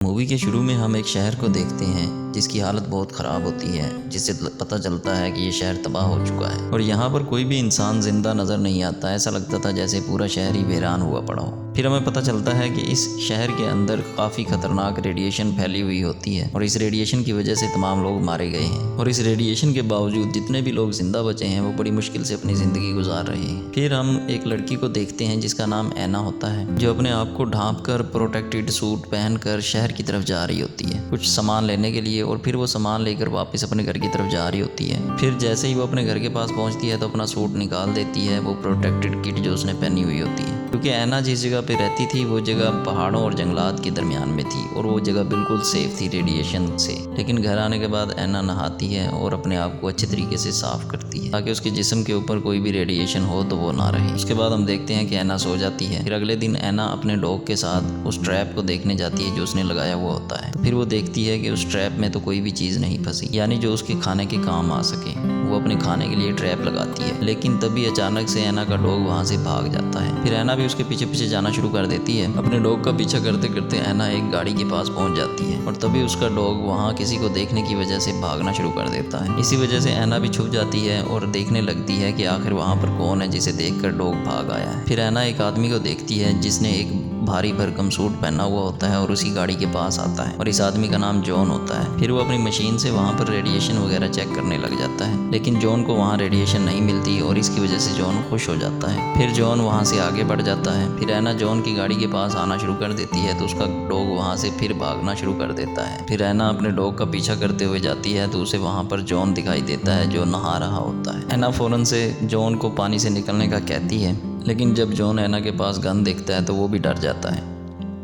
Movie के शुरू में हम एक शहर को देखते हैं जिसकी हालत बहुत ख़राब होती है, जिससे पता चलता है कि ये शहर तबाह हो चुका है और यहाँ पर कोई भी इंसान ज़िंदा नज़र नहीं आता। ऐसा लगता था जैसे पूरा शहर ही वीरान हुआ पड़ा हो। फिर हमें पता चलता है कि इस शहर के अंदर काफ़ी ख़तरनाक रेडिएशन फैली हुई होती है और इस रेडिएशन की वजह से तमाम लोग मारे गए हैं और इस रेडिएशन के बावजूद जितने भी लोग ज़िंदा बचे हैं वो बड़ी मुश्किल से अपनी ज़िंदगी गुजार रहे हैं। फिर हम एक लड़की को देखते हैं जिसका नाम ऐना होता है, जो अपने आप को ढाँप कर प्रोटेक्टेड सूट पहनकर शहर की तरफ जा रही होती है कुछ सामान लेने के लिए, और फिर वो सामान लेकर वापस अपने घर की तरफ जा रही होती है। फिर जैसे ही वो अपने घर के पास पहुंचती है तो अपना सूट निकाल देती है, वो प्रोटेक्टेड किट जो उसने पहनी हुई होती है। क्योंकि ऐना जिस जगह पे रहती थी वो जगह पहाड़ों और जंगलात के दरमियान में थी और वो जगह बिल्कुल सेफ थी रेडिएशन से। लेकिन घर आने के बाद ऐना नहाती है और अपने आप को अच्छे तरीके से साफ करती है ताकि उसके जिस्म के ऊपर कोई भी रेडिएशन हो तो वो ना रहे। उसके बाद हम देखते हैं कि ऐना सो जाती है। फिर अगले दिन ऐना अपने डॉग के साथ उस ट्रैप को देखने जाती है जो उसने लगाया हुआ होता है। तो फिर वो देखती है कि उस ट्रैप में तो कोई भी चीज़ नहीं फंसी, यानी जो उसके खाने के काम आ सके। वो अपने खाने के लिए ट्रैप लगाती है, लेकिन तभी अचानक से ऐना का डॉग वहाँ से भाग जाता है। फिर ऐना भी उसके पीछे पीछे जाना शुरू कर देती है। अपने डॉग का पीछा करते करते ऐना एक गाड़ी के पास पहुँच जाती है और तभी उसका डॉग वहाँ किसी को देखने की वजह से भागना शुरू कर देता है। इसी वजह से ऐना भी छुप जाती है और देखने लगती है कि आखिर वहाँ पर कौन है जिसे देखकर डॉग भाग आया है। फिर ऐना एक आदमी को देखती है जिसने एक भारी भरकम सूट पहना हुआ होता है और उसी गाड़ी के पास आता है और इस आदमी का नाम जॉन होता है। फिर वो अपनी मशीन से वहाँ पर रेडिएशन वगैरह चेक करने लग जाता है, लेकिन जॉन को वहाँ रेडिएशन नहीं मिलती और इसकी वजह से जॉन खुश हो जाता है। फिर जॉन वहाँ से आगे बढ़ जाता है। फिर ऐना जॉन की गाड़ी के पास आना शुरू कर देती है तो उसका डॉग वहाँ से फिर भागना शुरू कर देता है। फिर ऐना अपने डॉग का पीछा करते हुए जाती है तो उसे वहाँ पर जॉन दिखाई देता है जो नहा रहा होता है। ऐना फ़ौरन से जॉन को पानी से निकलने का कहती है, लेकिन जब जॉन ऐना के पास गन देखता है तो वो भी डर जाता है।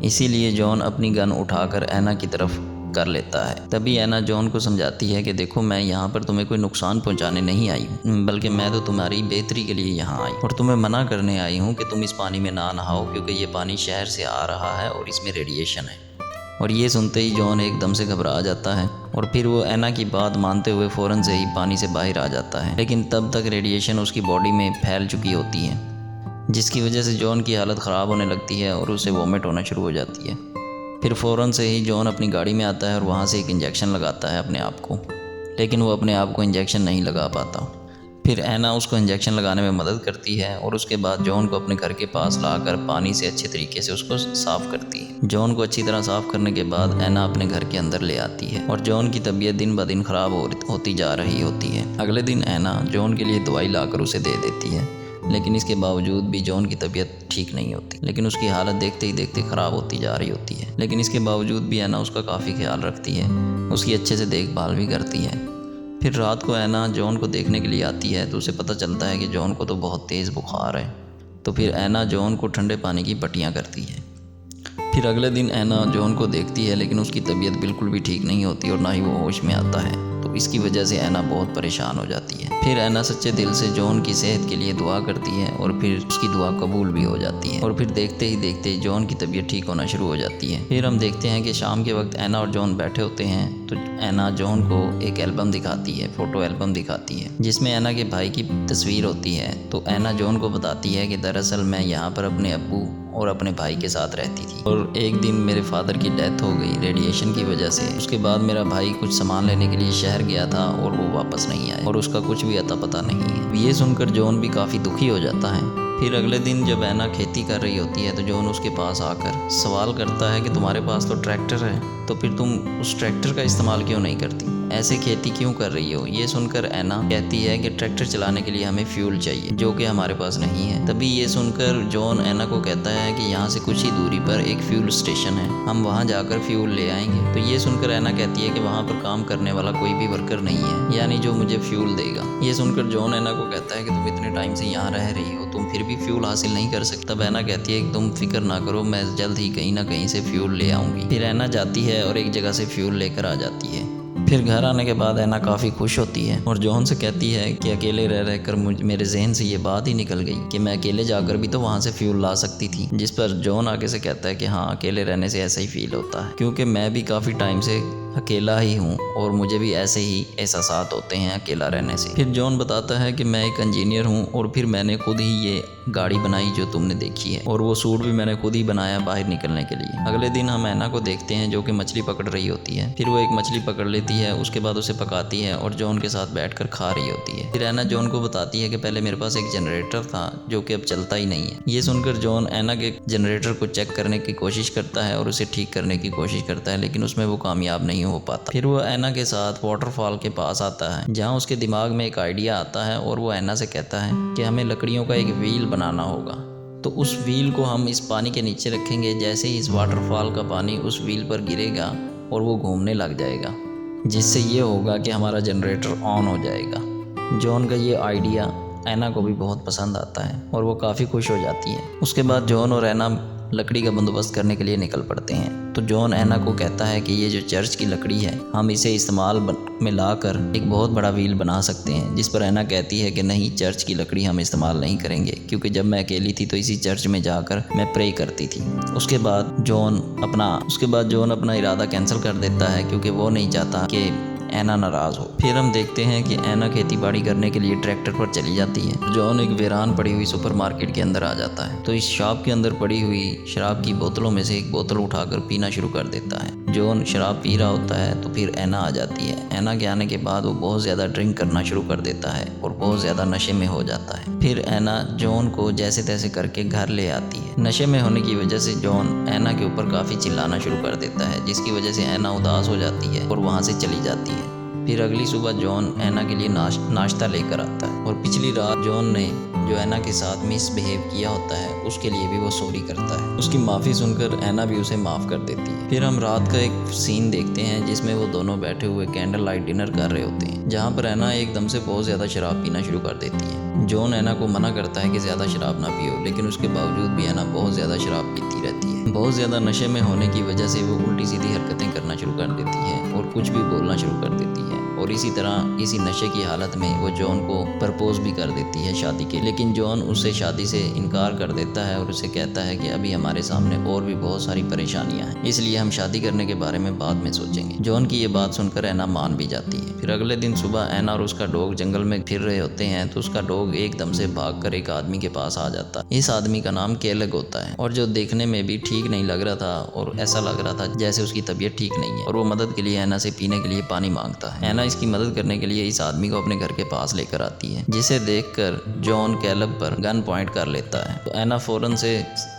इसीलिए जॉन अपनी गन उठाकर ऐना की तरफ कर लेता है। तभी ऐना जॉन को समझाती है कि देखो, मैं यहाँ पर तुम्हें कोई नुकसान पहुँचाने नहीं आई हूँ, बल्कि मैं तो तुम्हारी बेहतरी के लिए यहाँ आई और तुम्हें मना करने आई हूँ कि तुम इस पानी में ना नहाओ, क्योंकि ये पानी शहर से आ रहा है और इसमें रेडिएशन है। और ये सुनते ही जॉन एकदम से घबरा जाता है और फिर वो ऐना की बात मानते हुए फ़ौरन से ही पानी से बाहर आ जाता है। लेकिन तब तक रेडिएशन उसकी बॉडी में फैल चुकी होती है, जिसकी वजह से जॉन की हालत ख़राब होने लगती है और उसे वॉमिट होना शुरू हो जाती है। फिर फ़ौरन से ही जॉन अपनी गाड़ी में आता है और वहाँ से एक इंजेक्शन लगाता है अपने आप को, लेकिन वो अपने आप को इंजेक्शन नहीं लगा पाता। फिर ऐना उसको इंजेक्शन लगाने में मदद करती है और उसके बाद जॉन को अपने घर के पास लाकर पानी से अच्छे तरीके से उसको साफ़ करती है। जॉन को अच्छी तरह साफ़ करने के बाद ऐना अपने घर के अंदर ले आती है और जॉन की तबीयत दिन ब दिन ख़राब होती जा रही होती है। अगले दिन ऐना जॉन के लिए दवाई लाकर उसे दे देती है, लेकिन इसके बावजूद भी जॉन की तबीयत ठीक नहीं होती, लेकिन उसकी हालत देखते ही देखते ख़राब होती जा रही होती है। लेकिन इसके बावजूद भी ऐना उसका काफ़ी ख्याल रखती है, उसकी अच्छे से देखभाल भी करती है। फिर रात को ऐना जॉन को देखने के लिए आती है तो उसे पता चलता है कि जॉन को तो बहुत तेज़ बुखार है। तो फिर ऐना जॉन को ठंडे पानी की पट्टियाँ करती है। फिर अगले दिन ऐना जॉन को देखती है, लेकिन उसकी तबीयत बिल्कुल भी ठीक नहीं होती और ना ही वो होश में आता है। तो इसकी वजह से ऐना बहुत परेशान हो जाती है। फिर ऐना सच्चे दिल से जॉन की सेहत के लिए दुआ करती है और फिर उसकी दुआ कबूल भी हो जाती है और फिर देखते ही देखते जॉन की तबीयत ठीक होना शुरू हो जाती है। फिर हम देखते हैं कि शाम के वक्त ऐना और जॉन बैठे होते हैं तो ऐना जॉन को एक एल्बम दिखाती है, फ़ोटो एल्बम दिखाती है जिसमें ऐना के भाई की तस्वीर होती है। तो ऐना जॉन को बताती है कि दरअसल मैं यहाँ पर अपने अब्बू और अपने भाई के साथ रहती थी और एक दिन मेरे फादर की डेथ हो गई रेडिएशन की वजह से। उसके बाद मेरा भाई कुछ सामान लेने के लिए शहर गया था और वो वापस नहीं आया और उसका कुछ भी अता पता नहीं है। ये सुनकर जॉन भी काफ़ी दुखी हो जाता है। फिर अगले दिन जब ऐना खेती कर रही होती है तो जॉन उसके पास आकर सवाल करता है कि तुम्हारे पास तो ट्रैक्टर है, तो फिर तुम उस ट्रैक्टर का इस्तेमाल क्यों नहीं करती, ऐसे खेती क्यों कर रही हो। ये सुनकर ऐना कहती है कि ट्रैक्टर चलाने के लिए हमें फ्यूल चाहिए जो कि हमारे पास नहीं है। तभी ये सुनकर जॉन ऐना को कहता है कि यहाँ से कुछ ही दूरी पर एक फ्यूल स्टेशन है, हम वहाँ जाकर फ्यूल ले आएंगे। तो ये सुनकर ऐना कहती है कि वहाँ पर काम करने वाला कोई भी वर्कर नहीं है, यानी जो मुझे फ्यूल देगा। ये सुनकर जॉन ऐना को कहता है कि तुम इतने टाइम से यहाँ रह रही हो, तुम फिर भी फ्यूल हासिल नहीं कर सकता। तब ऐना कहती है कि तुम फिक्र ना करो, मैं जल्द ही कहीं ना कहीं से फ्यूल ले आऊँगी। फिर ऐना जाती है और एक जगह से फ्यूल लेकर आ जाती है। फिर घर आने के बाद ऐना काफ़ी खुश होती है और जॉन से कहती है कि अकेले रह रहकर मेरे जहन से ये बात ही निकल गई कि मैं अकेले जाकर भी तो वहाँ से फ्यूल ला सकती थी। जिस पर जॉन आगे से कहता है कि हाँ, अकेले रहने से ऐसा ही फील होता है, क्योंकि मैं भी काफ़ी टाइम से अकेला ही हूँ और मुझे भी ऐसे ही एहसास होते हैं अकेला रहने से। फिर जॉन बताता है कि मैं एक इंजीनियर हूँ और फिर मैंने खुद ही ये गाड़ी बनाई जो तुमने देखी है, और वो सूट भी मैंने खुद ही बनाया बाहर निकलने के लिए। अगले दिन हम ऐना को देखते हैं जो कि मछली पकड़ रही होती है। फिर वो एक मछली पकड़ लेती है, उसके बाद उसे पकाती है और जॉन के साथ बैठकर खा रही होती है। फिर ऐना जॉन को बताती है कि पहले मेरे पास एक जनरेटर था जो कि अब चलता ही नहीं है। ये सुनकर जॉन ऐना के जनरेटर को चेक करने की कोशिश करता है और उसे ठीक करने की कोशिश करता है, लेकिन उसमें वो कामयाब नहीं हो पाता। फिर वो ऐना के साथ वाटरफॉल के पास आता है जहाँ उसके दिमाग में एक आइडिया आता है और वो ऐना से कहता है कि हमें लकड़ियों का एक व्हील बनाना होगा। तो उस व्हील को हम इस पानी के नीचे रखेंगे, जैसे ही इस वाटरफॉल का पानी उस व्हील पर गिरेगा और वो घूमने लग जाएगा, जिससे ये होगा कि हमारा जनरेटर ऑन हो जाएगा। जॉन का ये आइडिया ऐना को भी बहुत पसंद आता है और वो काफ़ी खुश हो जाती है। उसके बाद जॉन और ऐना लकड़ी का बंदोबस्त करने के लिए निकल पड़ते हैं। तो जॉन ऐना को कहता है कि ये जो चर्च की लकड़ी है, हम इसे इस्तेमाल में लाकर एक बहुत बड़ा व्हील बना सकते हैं। जिस पर ऐना कहती है कि नहीं, चर्च की लकड़ी हम इस्तेमाल नहीं करेंगे, क्योंकि जब मैं अकेली थी तो इसी चर्च में जाकर मैं प्रे करती थी। उसके बाद जॉन अपना इरादा कैंसिल कर देता है, क्योंकि वो नहीं चाहता कि ऐना नाराज़ हो। फिर हम देखते हैं कि ऐना खेती बाड़ी करने के लिए ट्रैक्टर पर चली जाती है। जॉन एक वीरान पड़ी हुई सुपरमार्केट के अंदर आ जाता है, तो इस शॉप के अंदर पड़ी हुई शराब की बोतलों में से एक बोतल उठाकर पीना शुरू कर देता है। जॉन शराब पी रहा होता है तो फिर ऐना आ जाती है। ऐना के आने के बाद वो बहुत ज़्यादा ड्रिंक करना शुरू कर देता है और बहुत ज़्यादा नशे में हो जाता है। फिर ऐना जॉन को जैसे तैसे करके घर ले आती है। नशे में होने की वजह से जॉन ऐना के ऊपर काफ़ी चिल्लाना शुरू कर देता है, जिसकी वजह से ऐना उदास हो जाती है और वहाँ से चली जाती है। फिर अगली सुबह जॉन ऐना के लिए नाश्ता लेकर आता है, और पिछली रात जॉन ने जो ऐना के साथ मिसबिहेव किया होता है उसके लिए भी वो सॉरी करता है। उसकी माफ़ी सुनकर ऐना भी उसे माफ़ कर देती है। फिर हम रात का एक सीन देखते हैं जिसमें वो दोनों बैठे हुए कैंडल लाइट डिनर कर रहे होते हैं, जहाँ पर ऐना एकदम से बहुत ज़्यादा शराब पीना शुरू कर देती है। जॉन ऐना को मना करता है कि ज़्यादा शराब ना पियो, लेकिन उसके बावजूद भी ऐना बहुत ज़्यादा शराब पीती रहती है। बहुत ज़्यादा नशे में होने की वजह से वो उल्टी सीधी हरकतें करना शुरू कर देती है और कुछ भी बोलना शुरू कर देती है, और इसी तरह इसी नशे की हालत में वो जॉन को प्रपोज भी कर देती है शादी के। लेकिन जॉन उससे शादी से इनकार कर देता है और उसे कहता है कि अभी हमारे सामने और भी बहुत सारी परेशानियां हैं, इसलिए हम शादी करने के बारे में बाद में सोचेंगे। जॉन की ये बात सुनकर ऐना मान भी जाती है। फिर अगले दिन सुबह ऐना और उसका डॉग जंगल में फिर रहे होते हैं, तो उसका डॉग एकदम से भागकर एक आदमी के पास आ जाता है। इस आदमी का नाम केलग होता है, और जो देखने में भी ठीक नहीं लग रहा था और ऐसा लग रहा था जैसे उसकी तबीयत ठीक नहीं है, और वो मदद के लिए ऐना से पीने के लिए पानी मांगता है। ऐना इसकी मदद करने के लिए इस आदमी को अपने घर के पास लेकर आती है, जिसे देखकर जॉन कैलब पर गन पॉइंट कर लेता है। तो ऐना फौरन से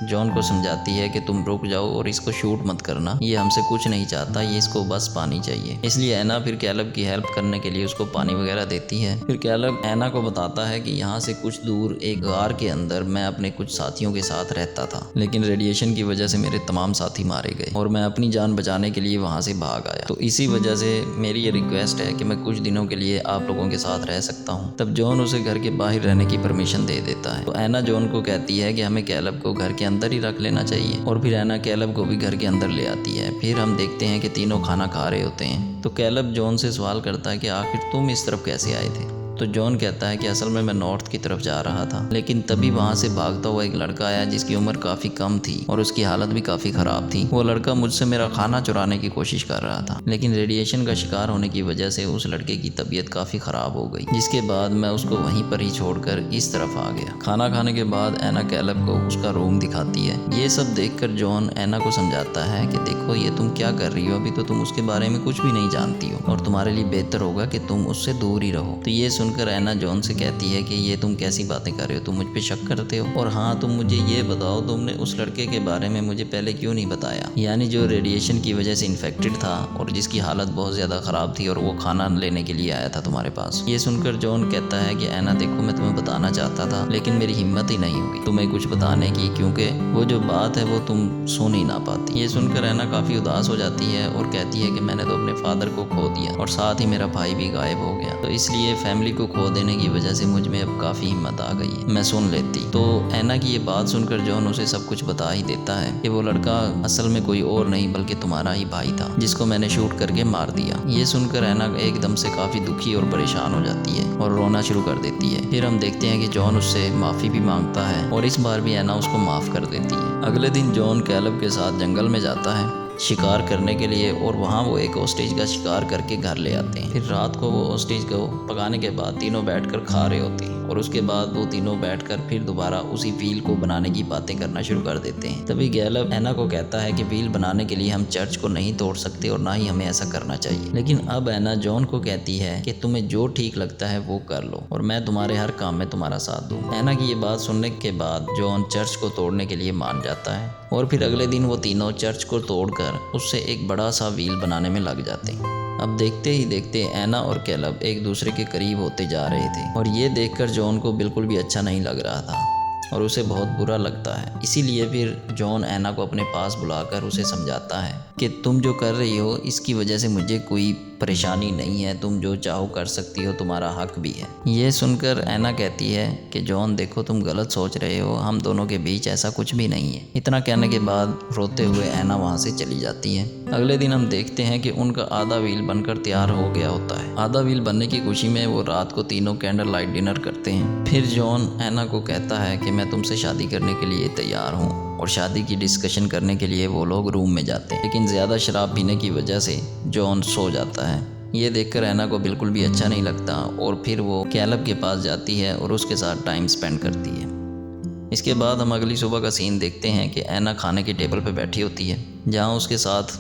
जॉन को समझाती है कि तुम रुक जाओ और इसको शूट मत करना, ये हमसे कुछ नहीं चाहता, ये इसको बस पानी चाहिए। इसलिए ऐना फिर कैलब की हेल्प करने के लिए उसको पानी वगैरह देती है। फिर कैलब ऐना को बताता है कि यहाँ से कुछ दूर एक गार के अंदर मैं अपने कुछ साथियों के साथ रहता था, लेकिन रेडिएशन की वजह से मेरे तमाम साथी मारे गए और मैं अपनी जान बचाने के लिए वहाँ से भाग आया। तो इसी वजह से मेरी ये रिक्वेस्ट है कि मैं कुछ दिनों के लिए आप लोगों के साथ रह सकता हूँ। तब जॉन उसे घर के बाहर रहने की परमिशन दे देता है। तो ऐना जॉन को कहती है कि हमें कैलब को घर के अंदर ही रख लेना चाहिए, और फिर ऐना कैलब को भी घर के अंदर ले आती है। फिर हम देखते हैं कि तीनों खाना खा रहे होते हैं। तो कैलब जॉन से सवाल करता है कि आखिर तुम इस तरफ कैसे आए थे? तो जॉन कहता है कि असल में मैं नॉर्थ की तरफ जा रहा था, लेकिन तभी वहाँ से भागता हुआ एक लड़का आया जिसकी उम्र काफ़ी कम थी और उसकी हालत भी काफ़ी ख़राब थी। वो लड़का मुझसे मेरा खाना चुराने की कोशिश कर रहा था, लेकिन रेडिएशन का शिकार होने की वजह से उस लड़के की तबीयत काफ़ी ख़राब हो गई, जिसके बाद मैं उसको वहीं पर ही छोड़कर इस तरफ आ गया। खाना खाने के बाद ऐना कैलब को उसका रूम दिखाती है। ये सब देखकर जॉन ऐना को समझाता है कि देखो ये तुम क्या कर रही हो, अभी तो तुम उसके बारे में कुछ भी नहीं जानती हो और तुम्हारे लिए बेहतर होगा कि तुम उससे दूर ही रहो। तो ये सुनकर ऐना जॉन से कहती है कि ये तुम कैसी बातें कर रहे हो, तुम मुझ पे शक करते हो, और हाँ तुम मुझे ये बताओ तुमने उस लड़के के बारे में मुझे पहले क्यों नहीं बताया, यानी जो रेडिएशन की वजह से इन्फेक्टेड था और जिसकी हालत बहुत ज़्यादा ख़राब थी और वो खाना लेने के लिए आया था तुम्हारे पास। ये सुनकर जॉन कहता है कि ऐना देखो मैं तुम्हें बताना चाहता था, लेकिन मेरी हिम्मत ही नहीं हुई तुम्हें कुछ बताने की, क्योंकि वो जो बात है वो तुम सुन ही ना पाती। ये सुनकर ऐना काफ़ी उदास हो जाती है और कहती है कि मैंने तो अपने फादर को खो दिया और साथ ही मेरा भाई भी गायब हो गया, तो इसलिए फैमिली को खो देने की वजह से मुझ में अब काफ़ी हिम्मत आ गई है, मैं सुन लेती। तो ऐना की ये बात सुनकर जॉन उसे सब कुछ बता ही देता है कि वो लड़का असल में कोई और नहीं बल्कि तुम्हारा ही भाई था, जिसको मैंने शूट करके मार दिया। ये सुनकर ऐना एकदम से काफ़ी दुखी और परेशान हो जाती है और रोना शुरू कर देती है। फिर हम देखते हैं कि जॉन उससे माफ़ी भी मांगता है और इस बार भी ऐना उसको माफ़ कर देती है। अगले दिन जॉन कैलब के साथ जंगल में जाता है शिकार करने के लिए और वहाँ वो एक ऑस्ट्रिच का शिकार करके घर ले आते हैं। फिर रात को वो ऑस्ट्रिच को पकाने के बाद तीनों बैठकर खा रहे होते हैं और उसके बाद वो तीनों बैठकर फिर दोबारा उसी व्हील को बनाने की बातें करना शुरू कर देते हैं। तभी गैलब एना को कहता है कि व्हील बनाने के लिए हम चर्च को नहीं तोड़ सकते और ना ही हमें ऐसा करना चाहिए। लेकिन अब एना जॉन को कहती है कि तुम्हें जो ठीक लगता है वो कर लो और मैं तुम्हारे हर काम में तुम्हारा साथ दूँ। एना की ये बात सुनने के बाद जॉन चर्च को तोड़ने के लिए मान जाता है और फिर अगले दिन वो तीनों चर्च को तोड़कर उससे एक बड़ा सा व्हील बनाने में लग जाते हैं। अब देखते ही देखते एना और कैलब एक दूसरे के करीब होते जा रहे थे और ये देखकर जॉन को बिल्कुल भी अच्छा नहीं लग रहा था और उसे बहुत बुरा लगता है। इसीलिए फिर जॉन एना को अपने पास बुलाकर उसे समझाता है कि तुम जो कर रही हो इसकी वजह से मुझे कोई परेशानी नहीं है, तुम जो चाहो कर सकती हो, तुम्हारा हक भी है। ये सुनकर एना कहती है कि जॉन देखो तुम गलत सोच रहे हो, हम दोनों के बीच ऐसा कुछ भी नहीं है। इतना कहने के बाद रोते हुए एना वहाँ से चली जाती है। अगले दिन हम देखते हैं कि उनका आधा व्हील बनकर तैयार हो गया होता है। आधा व्हील बनने की खुशी में वो रात को तीनों कैंडल लाइट डिनर करते हैं। फिर जॉन एना को कहता है कि मैं तुमसे शादी करने के लिए तैयार हूँ और शादी की डिस्कशन करने के लिए वो लोग रूम में जाते हैं। लेकिन ज़्यादा शराब पीने की वजह से जॉन सो जाता है। ये देखकर एना को बिल्कुल भी अच्छा नहीं लगता और फिर वो कैलब के पास जाती है और उसके साथ टाइम स्पेंड करती है। इसके बाद हम अगली सुबह का सीन देखते हैं कि एना खाने की टेबल पर बैठी होती है जहाँ उसके साथ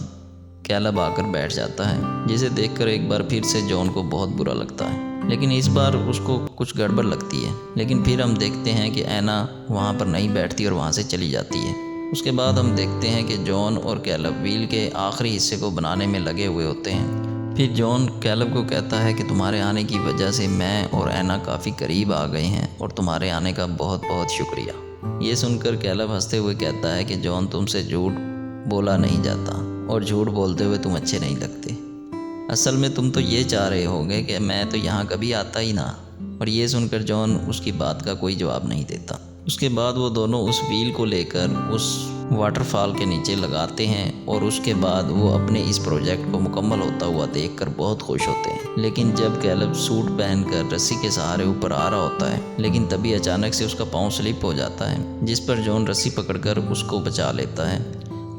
कैलब आकर बैठ जाता है, जिसे देखकर एक बार फिर से जॉन को बहुत बुरा लगता है। लेकिन इस बार उसको कुछ गड़बड़ लगती है। लेकिन फिर हम देखते हैं कि एना वहाँ पर नहीं बैठती और वहाँ से चली जाती है। उसके बाद हम देखते हैं कि जॉन और कैलब व्हील के आखिरी हिस्से को बनाने में लगे हुए होते हैं। फिर जॉन कैलब को कहता है कि तुम्हारे आने की वजह से मैं और एना काफ़ी करीब आ गए हैं और तुम्हारे आने का बहुत बहुत शुक्रिया। ये सुनकर कैलब हंसते हुए कहता है कि जॉन तुमसे झूठ बोला नहीं जाता और झूठ बोलते हुए तुम अच्छे नहीं लगते। असल में तुम तो ये चाह रहे होगे कि मैं तो यहाँ कभी आता ही ना। और ये सुनकर जॉन उसकी बात का कोई जवाब नहीं देता। उसके बाद वो दोनों उस व्हील को लेकर उस वाटरफॉल के नीचे लगाते हैं और उसके बाद वो अपने इस प्रोजेक्ट को मुकम्मल होता हुआ देखकर बहुत खुश होते हैं। लेकिन जब कैलब सूट पहनकर रस्सी के सहारे ऊपर आ रहा होता है, लेकिन तभी अचानक से उसका पाँव स्लिप हो जाता है, जिस पर जॉन रस्सी पकड़कर उसको बचा लेता है।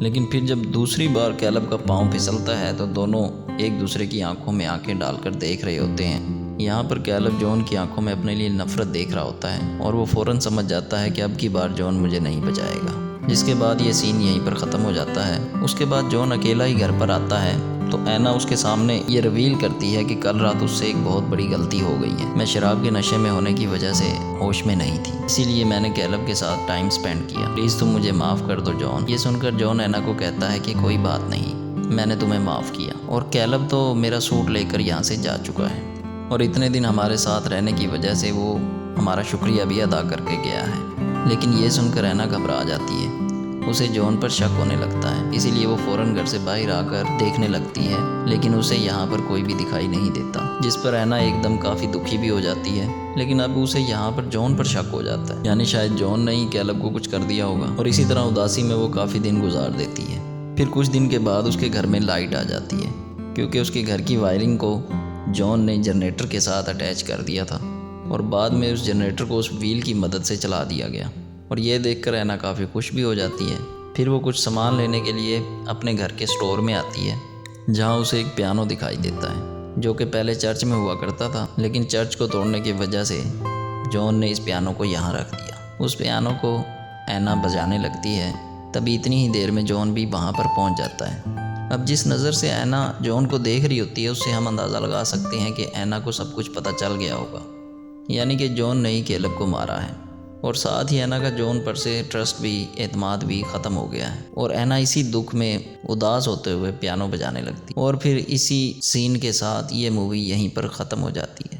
लेकिन फिर जब दूसरी बार कैलब का पाँव फिसलता है तो दोनों एक दूसरे की आंखों में आंखें डालकर देख रहे होते हैं। यहाँ पर कैलब जॉन की आंखों में अपने लिए नफरत देख रहा होता है और वो फ़ौरन समझ जाता है कि अब की बार जॉन मुझे नहीं बचाएगा। जिसके बाद ये सीन यहीं पर ख़त्म हो जाता है। उसके बाद जॉन अकेला ही घर पर आता है तो एना उसके सामने ये रिवील करती है कि कल रात उससे एक बहुत बड़ी गलती हो गई है। मैं शराब के नशे में होने की वजह से होश में नहीं थी, इसीलिए मैंने कैलब के साथ टाइम स्पेंड किया। प्लीज़ तुम मुझे माफ़ कर दो जॉन। ये सुनकर जॉन एना को कहता है कि कोई बात नहीं, मैंने तुम्हें माफ़ किया और कैलब तो मेरा सूट लेकर यहाँ से जा चुका है और इतने दिन हमारे साथ रहने की वजह से वो हमारा शुक्रिया भी अदा करके गया है। लेकिन ये सुनकर एना घबरा जाती है। उसे जॉन पर शक होने लगता है, इसीलिए वो फ़ौरन घर से बाहर आकर देखने लगती है, लेकिन उसे यहाँ पर कोई भी दिखाई नहीं देता। जिस पर एना एकदम काफ़ी दुखी भी हो जाती है। लेकिन अब उसे यहाँ पर जॉन पर शक हो जाता है, यानी शायद जॉन ने ही कैलब को कुछ कर दिया होगा। और इसी तरह उदासी में वो काफ़ी दिन गुजार देती है। फिर कुछ दिन के बाद उसके घर में लाइट आ जाती है, क्योंकि उसके घर की वायरिंग को जॉन ने जनरेटर के साथ अटैच कर दिया था और बाद में उस जनरेटर को उस व्हील की मदद से चला दिया गया। और ये देखकर एना काफ़ी खुश भी हो जाती है। फिर वो कुछ सामान लेने के लिए अपने घर के स्टोर में आती है, जहाँ उसे एक पियानो दिखाई देता है, जो कि पहले चर्च में हुआ करता था, लेकिन चर्च को तोड़ने की वजह से जॉन ने इस पियानो को यहाँ रख दिया। उस पियानो को एना बजाने लगती है। तभी इतनी ही देर में जॉन भी वहाँ पर पहुँच जाता है। अब जिस नज़र से एना जॉन को देख रही होती है, उससे हम अंदाज़ा लगा सकते हैं कि एना को सब कुछ पता चल गया होगा, यानी कि जॉन ने ही कैलब को मारा है। और साथ ही एना का जॉन पर से ट्रस्ट भी, एतमाद भी ख़त्म हो गया है और एना इसी दुख में उदास होते हुए पियानो बजाने लगती है। और फिर इसी सीन के साथ ये मूवी यहीं पर ख़त्म हो जाती है।